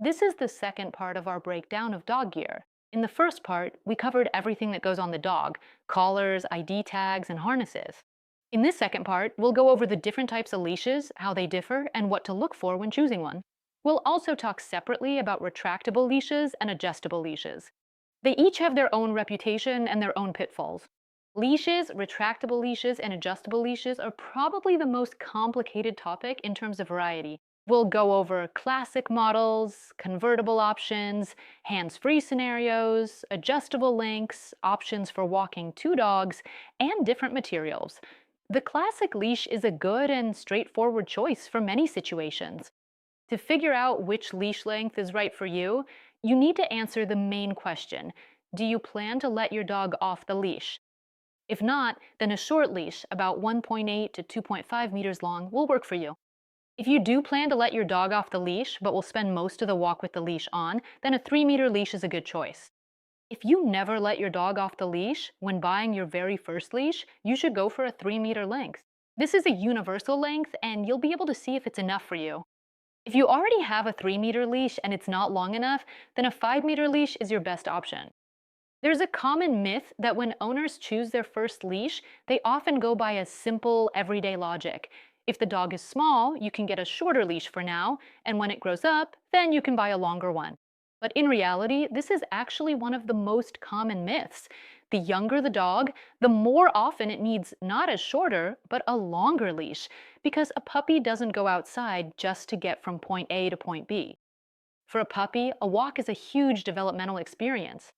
This is the second part of our breakdown of dog gear. In the first part, we covered everything that goes on the dog: collars, ID tags, and harnesses. In this second part, we'll go over the different types of leashes, how they differ, and what to look for when choosing one. We'll also talk separately about retractable leashes and adjustable leashes. They each have their own reputation and their own pitfalls. Leashes, retractable leashes, and adjustable leashes are probably the most complicated topic in terms of variety. We'll go over classic models, convertible options, hands-free scenarios, adjustable lengths, options for walking two dogs, and different materials. The classic leash is a good and straightforward choice for many situations. To figure out which leash length is right for you, you need to answer the main question: do you plan to let your dog off the leash? If not, then a short leash, about 1.8 to 2.5 meters long, will work for you. If you do plan to let your dog off the leash, but will spend most of the walk with the leash on, then a 3-meter leash is a good choice. If you never let your dog off the leash, when buying your very first leash, you should go for a 3-meter length. This is a universal length, and you'll be able to see if it's enough for you. If you already have a 3-meter leash and it's not long enough, then a 5-meter leash is your best option. There's a common myth that when owners choose their first leash, they often go by a simple, everyday logic. If the dog is small, you can get a shorter leash for now, and when it grows up, then you can buy a longer one. But in reality, this is actually one of the most common myths. The younger the dog, the more often it needs not a shorter, but a longer leash, because a puppy doesn't go outside just to get from point A to point B. For a puppy, a walk is a huge developmental experience.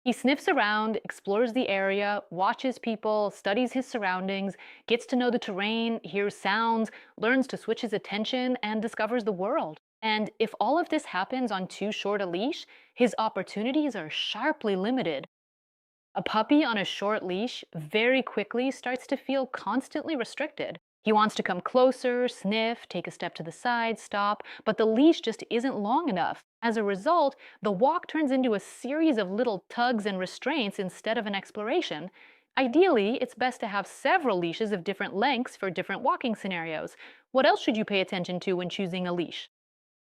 He sniffs around, explores the area, watches people, studies his surroundings, gets to know the terrain, hears sounds, learns to switch his attention, and discovers the world. And if all of this happens on too short a leash, his opportunities are sharply limited. A puppy on a short leash very quickly starts to feel constantly restricted. He wants to come closer, sniff, take a step to the side, stop, but the leash just isn't long enough. As a result, the walk turns into a series of little tugs and restraints instead of an exploration. Ideally, it's best to have several leashes of different lengths for different walking scenarios. What else should you pay attention to when choosing a leash?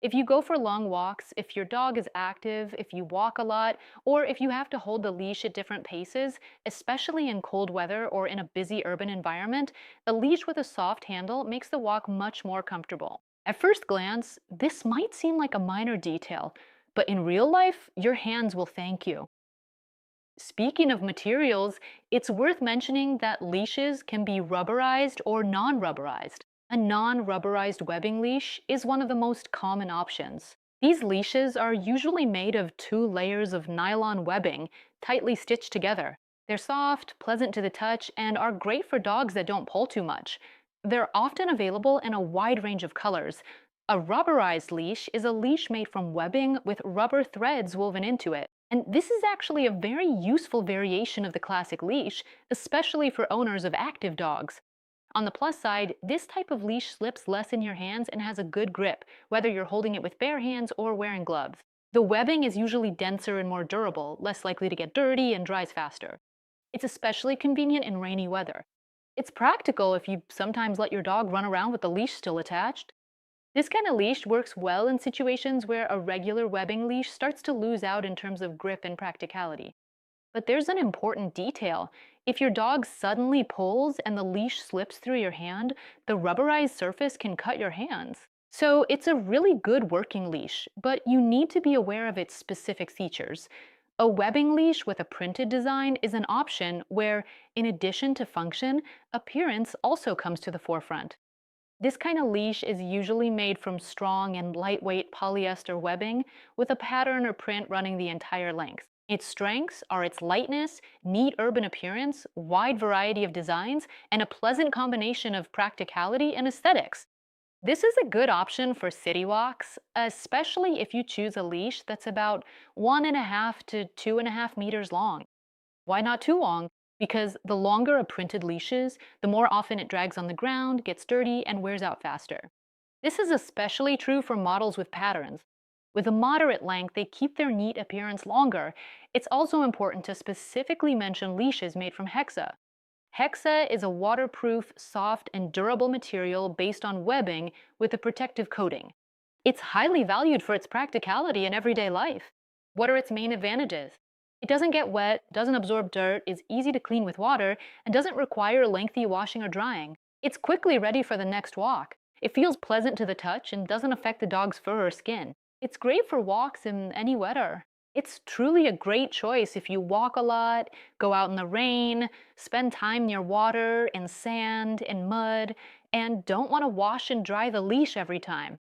If you go for long walks, if your dog is active, if you walk a lot, or if you have to hold the leash at different paces, especially in cold weather or in a busy urban environment, a leash with a soft handle makes the walk much more comfortable. At first glance, this might seem like a minor detail, but in real life, your hands will thank you. Speaking of materials, it's worth mentioning that leashes can be rubberized or non-rubberized. A non-rubberized webbing leash is one of the most common options. These leashes are usually made of 2 layers of nylon webbing, tightly stitched together. They're soft, pleasant to the touch, and are great for dogs that don't pull too much. They're often available in a wide range of colors. A rubberized leash is a leash made from webbing with rubber threads woven into it. And this is actually a very useful variation of the classic leash, especially for owners of active dogs. On the plus side, this type of leash slips less in your hands and has a good grip, whether you're holding it with bare hands or wearing gloves. The webbing is usually denser and more durable, less likely to get dirty, and dries faster. It's especially convenient in rainy weather. It's practical if you sometimes let your dog run around with the leash still attached. This kind of leash works well in situations where a regular webbing leash starts to lose out in terms of grip and practicality. But there's an important detail. If your dog suddenly pulls and the leash slips through your hand, the rubberized surface can cut your hands. So it's a really good working leash, but you need to be aware of its specific features. A webbing leash with a printed design is an option where, in addition to function, appearance also comes to the forefront. This kind of leash is usually made from strong and lightweight polyester webbing with a pattern or print running the entire length. Its strengths are its lightness, neat urban appearance, wide variety of designs, and a pleasant combination of practicality and aesthetics. This is a good option for city walks, especially if you choose a leash that's about 1.5 to 2.5 meters long. Why not too long? Because the longer a printed leash is, the more often it drags on the ground, gets dirty, and wears out faster. This is especially true for models with patterns. With a moderate length, they keep their neat appearance longer. It's also important to specifically mention leashes made from Hexa. Hexa is a waterproof, soft, and durable material based on webbing with a protective coating. It's highly valued for its practicality in everyday life. What are its main advantages? It doesn't get wet, doesn't absorb dirt, is easy to clean with water, and doesn't require lengthy washing or drying. It's quickly ready for the next walk. It feels pleasant to the touch and doesn't affect the dog's fur or skin. It's great for walks in any weather. It's truly a great choice if you walk a lot, go out in the rain, spend time near water and sand and mud, and don't want to wash and dry the leash every time.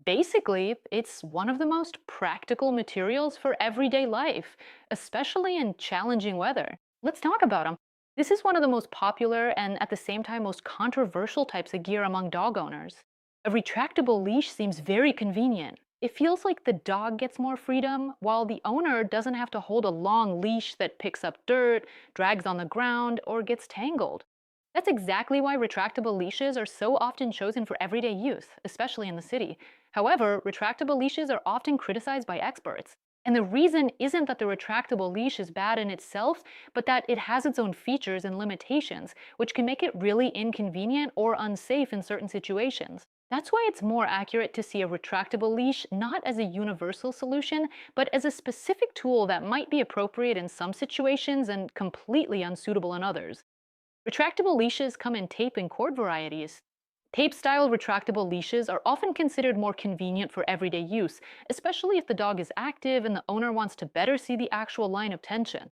Basically, it's one of the most practical materials for everyday life, especially in challenging weather. Let's talk about them. This is one of the most popular and at the same time most controversial types of gear among dog owners. A retractable leash seems very convenient. It feels like the dog gets more freedom, while the owner doesn't have to hold a long leash that picks up dirt, drags on the ground, or gets tangled. That's exactly why retractable leashes are so often chosen for everyday use, especially in the city. However, retractable leashes are often criticized by experts. And the reason isn't that the retractable leash is bad in itself, but that it has its own features and limitations, which can make it really inconvenient or unsafe in certain situations. That's why it's more accurate to see a retractable leash not as a universal solution, but as a specific tool that might be appropriate in some situations and completely unsuitable in others. Retractable leashes come in tape and cord varieties. Tape-style retractable leashes are often considered more convenient for everyday use, especially if the dog is active and the owner wants to better see the actual line of tension.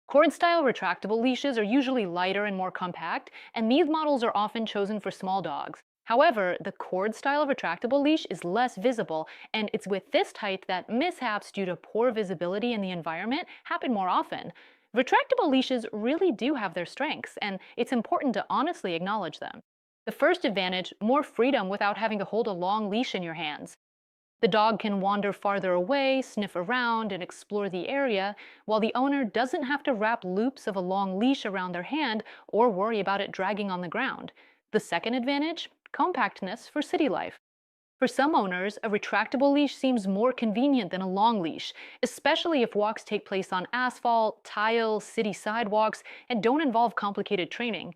Cord-style retractable leashes are usually lighter and more compact, and these models are often chosen for small dogs. However, the cord-style retractable leash is less visible, and it's with this type that mishaps due to poor visibility in the environment happen more often. Retractable leashes really do have their strengths, and it's important to honestly acknowledge them. The first advantage, more freedom without having to hold a long leash in your hands. The dog can wander farther away, sniff around, and explore the area, while the owner doesn't have to wrap loops of a long leash around their hand or worry about it dragging on the ground. The second advantage, compactness for city life. For some owners, a retractable leash seems more convenient than a long leash, especially if walks take place on asphalt, tile, city sidewalks, and don't involve complicated training.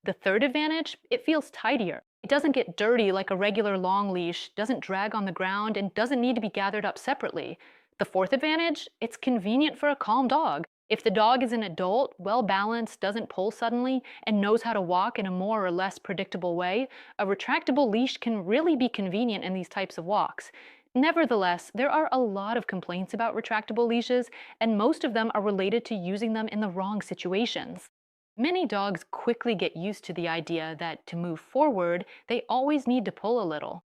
The third advantage, it feels tidier. It doesn't get dirty like a regular long leash, doesn't drag on the ground, and doesn't need to be gathered up separately. The fourth advantage, it's convenient for a calm dog. If the dog is an adult, well balanced, doesn't pull suddenly, and knows how to walk in a more or less predictable way, a retractable leash can really be convenient in these types of walks. Nevertheless, there are a lot of complaints about retractable leashes, and most of them are related to using them in the wrong situations. Many dogs quickly get used to the idea that to move forward, they always need to pull a little.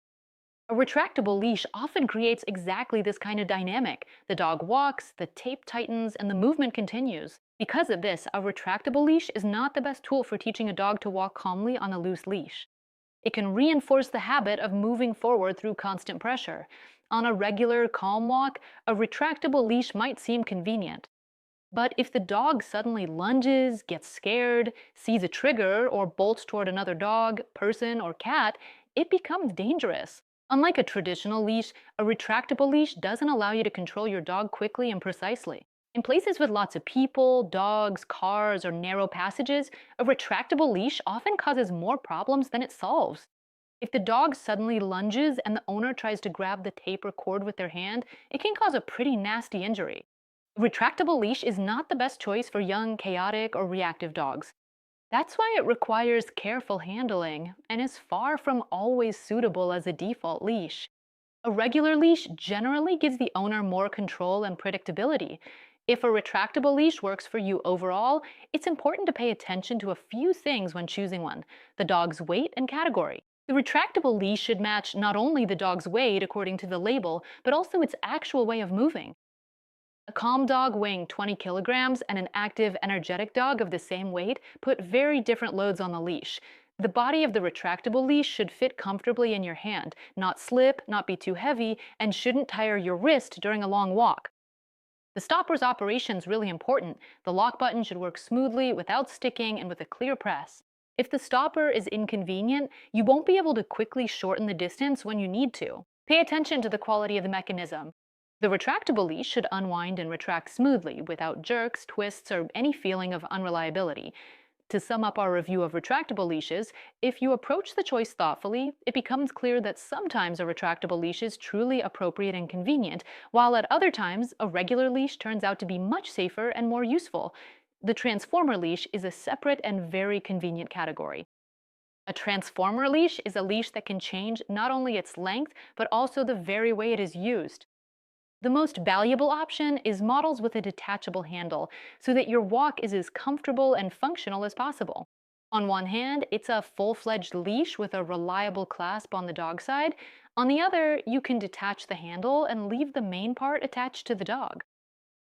A retractable leash often creates exactly this kind of dynamic. The dog walks, the tape tightens, and the movement continues. Because of this, a retractable leash is not the best tool for teaching a dog to walk calmly on a loose leash. It can reinforce the habit of moving forward through constant pressure. On a regular, calm walk, a retractable leash might seem convenient. But if the dog suddenly lunges, gets scared, sees a trigger, or bolts toward another dog, person, or cat, it becomes dangerous. Unlike a traditional leash, a retractable leash doesn't allow you to control your dog quickly and precisely. In places with lots of people, dogs, cars, or narrow passages, a retractable leash often causes more problems than it solves. If the dog suddenly lunges and the owner tries to grab the tape or cord with their hand, it can cause a pretty nasty injury. A retractable leash is not the best choice for young, chaotic, or reactive dogs. That's why it requires careful handling and is far from always suitable as a default leash. A regular leash generally gives the owner more control and predictability. If a retractable leash works for you overall, it's important to pay attention to a few things when choosing one: the dog's weight and category. The retractable leash should match not only the dog's weight according to the label, but also its actual way of moving. A calm dog weighing 20 kilograms and an active, energetic dog of the same weight put very different loads on the leash. The body of the retractable leash should fit comfortably in your hand, not slip, not be too heavy, and shouldn't tire your wrist during a long walk. The stopper's operation is really important. The lock button should work smoothly, without sticking, and with a clear press. If the stopper is inconvenient, you won't be able to quickly shorten the distance when you need to. Pay attention to the quality of the mechanism. The retractable leash should unwind and retract smoothly, without jerks, twists, or any feeling of unreliability. To sum up our review of retractable leashes, if you approach the choice thoughtfully, it becomes clear that sometimes a retractable leash is truly appropriate and convenient, while at other times, a regular leash turns out to be much safer and more useful. The transformer leash is a separate and very convenient category. A transformer leash is a leash that can change not only its length, but also the very way it is used. The most valuable option is models with a detachable handle, so that your walk is as comfortable and functional as possible. On one hand, it's a full-fledged leash with a reliable clasp on the dog side. On the other, you can detach the handle and leave the main part attached to the dog.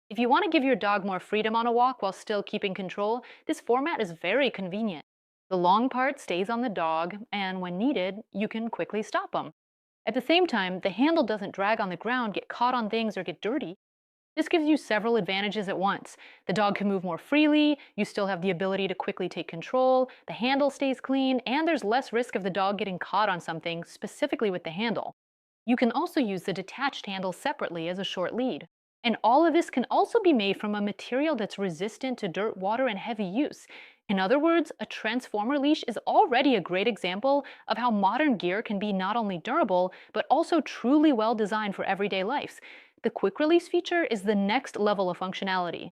If you want to give your dog more freedom on a walk while still keeping control, this format is very convenient. The long part stays on the dog, and when needed, you can quickly stop them. At the same time, the handle doesn't drag on the ground, get caught on things, or get dirty. This gives you several advantages at once. The dog can move more freely, you still have the ability to quickly take control, the handle stays clean, and there's less risk of the dog getting caught on something, specifically with the handle. You can also use the detached handle separately as a short lead. And all of this can also be made from a material that's resistant to dirt, water, and heavy use. In other words, a transformer leash is already a great example of how modern gear can be not only durable, but also truly well designed for everyday life. The quick release feature is the next level of functionality.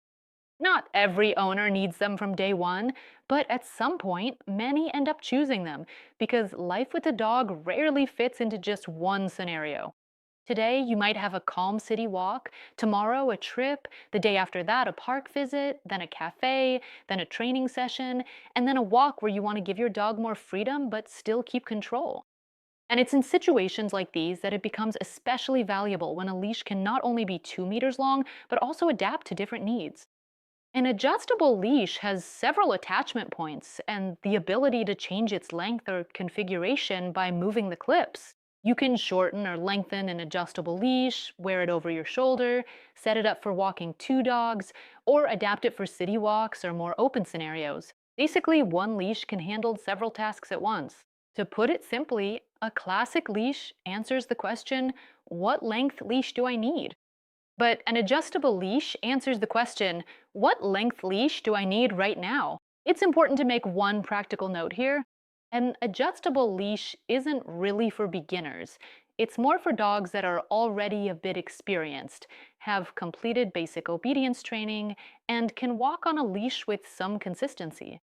Not every owner needs them from day one, but at some point, many end up choosing them because life with a dog rarely fits into just one scenario. Today, you might have a calm city walk, tomorrow, a trip, the day after that, a park visit, then a cafe, then a training session, and then a walk where you want to give your dog more freedom but still keep control. And it's in situations like these that it becomes especially valuable when a leash can not only be 2 meters long, but also adapt to different needs. An adjustable leash has several attachment points and the ability to change its length or configuration by moving the clips. You can shorten or lengthen an adjustable leash, wear it over your shoulder, set it up for walking two dogs, or adapt it for city walks or more open scenarios. Basically, one leash can handle several tasks at once. To put it simply, a classic leash answers the question, what length leash do I need? But an adjustable leash answers the question, what length leash do I need right now? It's important to make one practical note here. An adjustable leash isn't really for beginners. It's more for dogs that are already a bit experienced, have completed basic obedience training, and can walk on a leash with some consistency.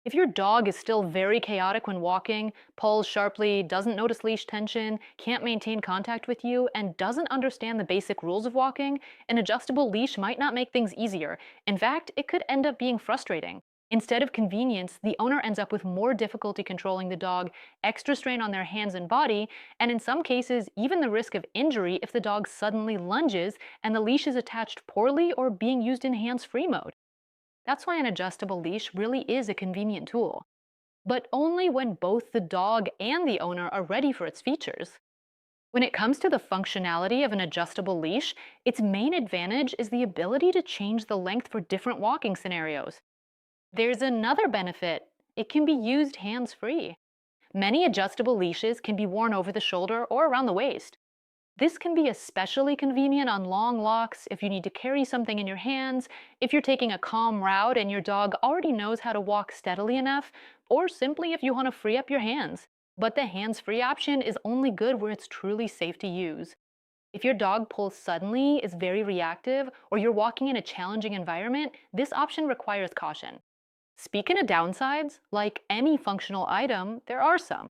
If your dog is still very chaotic when walking, pulls sharply, doesn't notice leash tension, can't maintain contact with you, and doesn't understand the basic rules of walking, an adjustable leash might not make things easier. In fact, it could end up being frustrating. Instead of convenience, the owner ends up with more difficulty controlling the dog, extra strain on their hands and body, and in some cases, even the risk of injury if the dog suddenly lunges and the leash is attached poorly or being used in hands-free mode. That's why an adjustable leash really is a convenient tool, but only when both the dog and the owner are ready for its features. When it comes to the functionality of an adjustable leash, its main advantage is the ability to change the length for different walking scenarios. There's another benefit. It can be used hands-free. Many adjustable leashes can be worn over the shoulder or around the waist. This can be especially convenient on long walks if you need to carry something in your hands, if you're taking a calm route and your dog already knows how to walk steadily enough, or simply if you want to free up your hands. But the hands-free option is only good where it's truly safe to use. If your dog pulls suddenly, is very reactive, or you're walking in a challenging environment, this option requires caution. Speaking of downsides, like any functional item, there are some.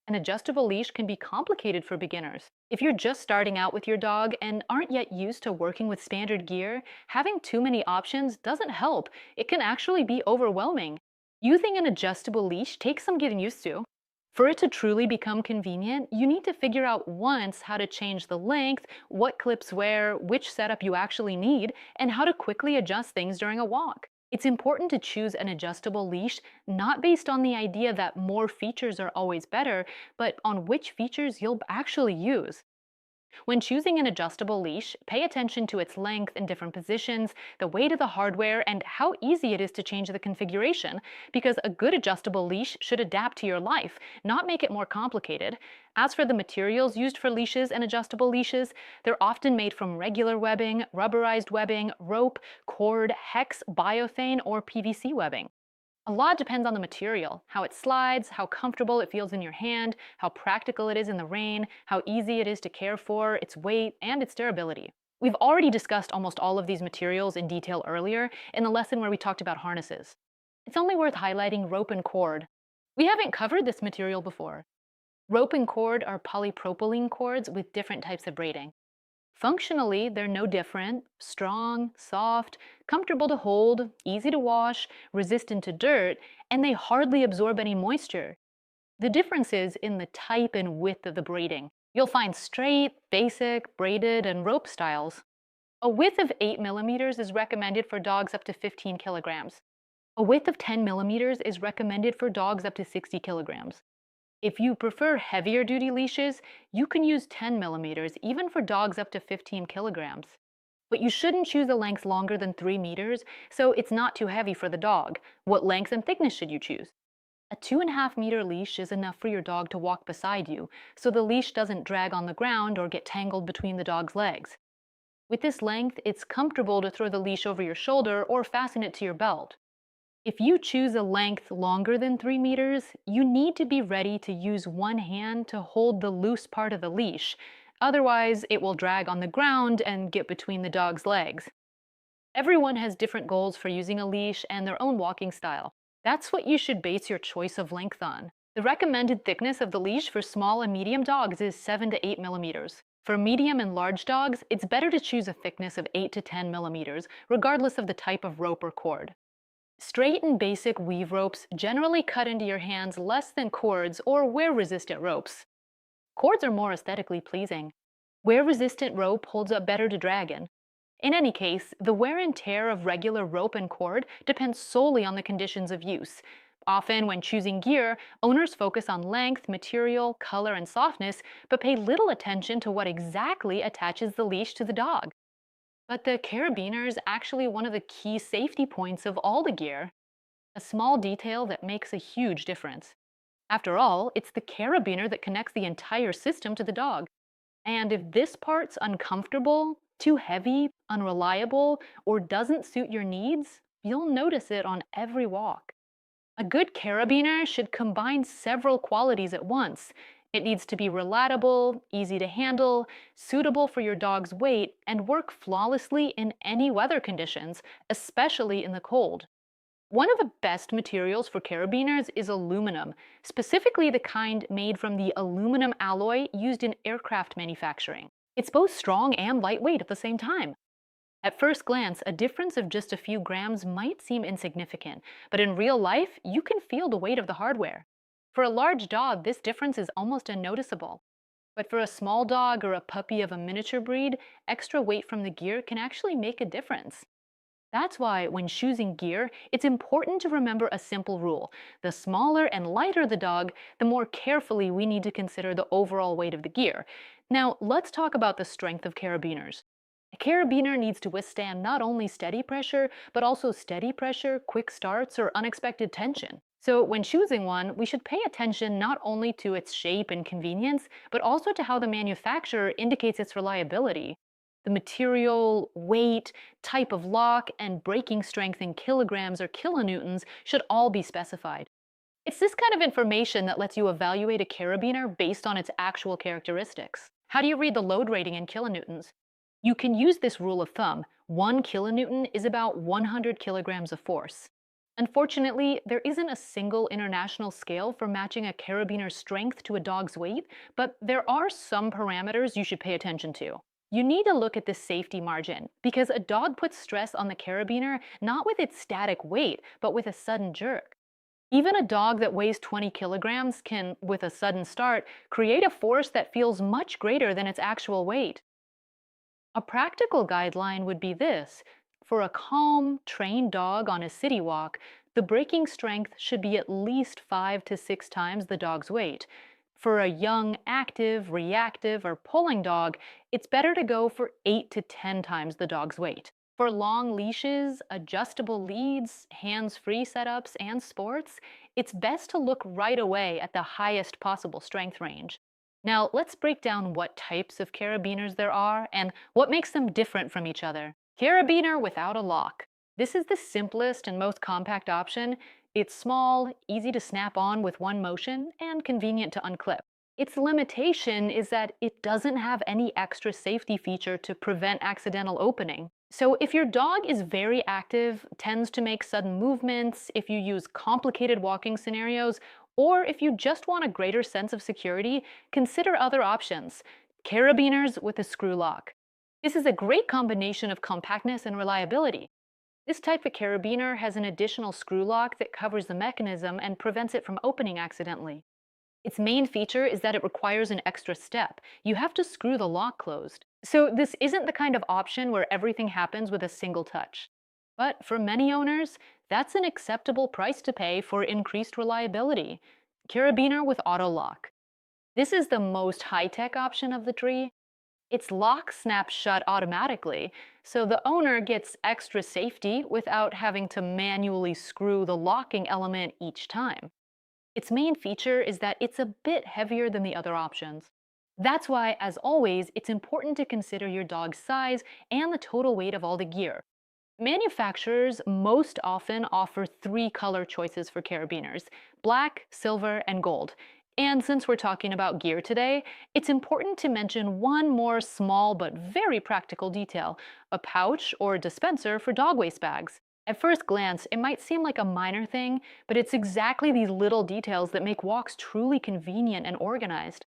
An adjustable leash can be complicated for beginners. If you're just starting out with your dog and aren't yet used to working with standard gear, having too many options doesn't help. It can actually be overwhelming. Using an adjustable leash takes some getting used to. For it to truly become convenient, you need to figure out once how to change the length, what clips where, which setup you actually need, and how to quickly adjust things during a walk. It's important to choose an adjustable leash not based on the idea that more features are always better, but on which features you'll actually use. When choosing an adjustable leash, pay attention to its length in different positions, the weight of the hardware, and how easy it is to change the configuration, because a good adjustable leash should adapt to your life, not make it more complicated. As for the materials used for leashes and adjustable leashes, they're often made from regular webbing, rubberized webbing, rope, cord, hex, biothane, or PVC webbing. A lot depends on the material, how it slides, how comfortable it feels in your hand, how practical it is in the rain, how easy it is to care for, its weight, and its durability. We've already discussed almost all of these materials in detail earlier in the lesson where we talked about harnesses. It's only worth highlighting rope and cord. We haven't covered this material before. Rope and cord are polypropylene cords with different types of braiding. Functionally, they're no different: strong, soft, comfortable to hold, easy to wash, resistant to dirt, and they hardly absorb any moisture. The difference is in the type and width of the braiding. You'll find straight, basic, braided, and rope styles. A width of 8 millimeters is recommended for dogs up to 15 kilograms. A width of 10 millimeters is recommended for dogs up to 60 kilograms. If you prefer heavier duty leashes, you can use 10 millimeters even for dogs up to 15 kilograms. But you shouldn't choose a length longer than 3 meters, so it's not too heavy for the dog. What length and thickness should you choose? A 2.5 meter leash is enough for your dog to walk beside you, so the leash doesn't drag on the ground or get tangled between the dog's legs. With this length, it's comfortable to throw the leash over your shoulder or fasten it to your belt. If you choose a length longer than 3 meters, you need to be ready to use one hand to hold the loose part of the leash. Otherwise, it will drag on the ground and get between the dog's legs. Everyone has different goals for using a leash and their own walking style. That's what you should base your choice of length on. The recommended thickness of the leash for small and medium dogs is 7 to 8 millimeters. For medium and large dogs, it's better to choose a thickness of 8 to 10 millimeters, regardless of the type of rope or cord. Straight and basic weave ropes generally cut into your hands less than cords or wear-resistant ropes. Cords are more aesthetically pleasing. Wear-resistant rope holds up better to drag in. In any case, the wear and tear of regular rope and cord depends solely on the conditions of use. Often, when choosing gear, owners focus on length, material, color, and softness, but pay little attention to what exactly attaches the leash to the dog. But the carabiner is actually one of the key safety points of all the gear, a small detail that makes a huge difference. After all, it's the carabiner that connects the entire system to the dog. And if this part's uncomfortable, too heavy, unreliable, or doesn't suit your needs, you'll notice it on every walk. A good carabiner should combine several qualities at once. It needs to be reliable, easy to handle, suitable for your dog's weight, and work flawlessly in any weather conditions, especially in the cold. One of the best materials for carabiners is aluminum, specifically the kind made from the aluminum alloy used in aircraft manufacturing. It's both strong and lightweight at the same time. At first glance, a difference of just a few grams might seem insignificant, but in real life, you can feel the weight of the hardware. For a large dog, this difference is almost unnoticeable. But for a small dog or a puppy of a miniature breed, extra weight from the gear can actually make a difference. That's why, when choosing gear, it's important to remember a simple rule. The smaller and lighter the dog, the more carefully we need to consider the overall weight of the gear. Now, let's talk about the strength of carabiners. A carabiner needs to withstand not only steady pressure, but also steady pressure, quick starts, or unexpected tension. So when choosing one, we should pay attention not only to its shape and convenience, but also to how the manufacturer indicates its reliability. The material, weight, type of lock, and braking strength in kilograms or kilonewtons should all be specified. It's this kind of information that lets you evaluate a carabiner based on its actual characteristics. How do you read the load rating in kilonewtons? You can use this rule of thumb. 1 kilonewton is about 100 kilograms of force. Unfortunately, there isn't a single international scale for matching a carabiner's strength to a dog's weight, but there are some parameters you should pay attention to. You need to look at the safety margin, because a dog puts stress on the carabiner not with its static weight, but with a sudden jerk. Even a dog that weighs 20 kilograms can, with a sudden start, create a force that feels much greater than its actual weight. A practical guideline would be this. For a calm, trained dog on a city walk, the braking strength should be at least 5 to 6 times the dog's weight. For a young, active, reactive, or pulling dog, it's better to go for 8 to 10 times the dog's weight. For long leashes, adjustable leads, hands-free setups, and sports, it's best to look right away at the highest possible strength range. Now, let's break down what types of carabiners there are and what makes them different from each other. Carabiner without a lock. This is the simplest and most compact option. It's small, easy to snap on with one motion, and convenient to unclip. Its limitation is that it doesn't have any extra safety feature to prevent accidental opening. So, if your dog is very active, tends to make sudden movements, if you use complicated walking scenarios, or if you just want a greater sense of security, consider other options. Carabiners with a screw lock. This is a great combination of compactness and reliability. This type of carabiner has an additional screw lock that covers the mechanism and prevents it from opening accidentally. Its main feature is that it requires an extra step. You have to screw the lock closed. So this isn't the kind of option where everything happens with a single touch. But for many owners, that's an acceptable price to pay for increased reliability. Carabiner with auto lock. This is the most high-tech option of the three. Its lock snaps shut automatically, so the owner gets extra safety without having to manually screw the locking element each time. Its main feature is that it's a bit heavier than the other options. That's why, as always, it's important to consider your dog's size and the total weight of all the gear. Manufacturers most often offer three color choices for carabiners: black, silver, and gold. And since we're talking about gear today, it's important to mention one more small but very practical detail: a pouch or dispenser for dog waste bags. At first glance, it might seem like a minor thing, but it's exactly these little details that make walks truly convenient and organized.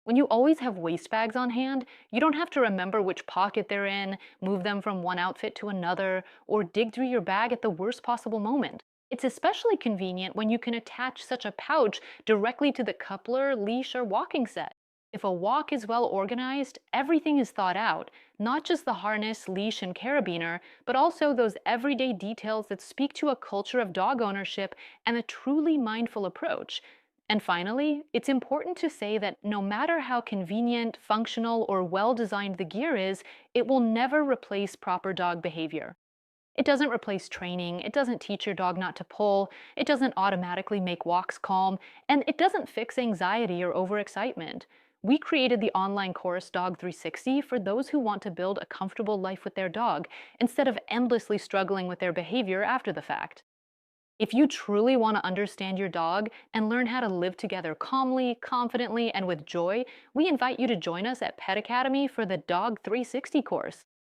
When you always have waste bags on hand, you don't have to remember which pocket they're in, move them from one outfit to another, or dig through your bag at the worst possible moment. It's especially convenient when you can attach such a pouch directly to the coupler, leash, or walking set. If a walk is well organized, everything is thought out, not just the harness, leash, and carabiner, but also those everyday details that speak to a culture of dog ownership and a truly mindful approach. And finally, it's important to say that no matter how convenient, functional, or well designed the gear is, it will never replace proper dog behavior. It doesn't replace training, it doesn't teach your dog not to pull, it doesn't automatically make walks calm, and it doesn't fix anxiety or overexcitement. We created the online course Dog 360 for those who want to build a comfortable life with their dog instead of endlessly struggling with their behavior after the fact. If you truly want to understand your dog and learn how to live together calmly, confidently, and with joy, we invite you to join us at Pet Academy for the Dog 360 course.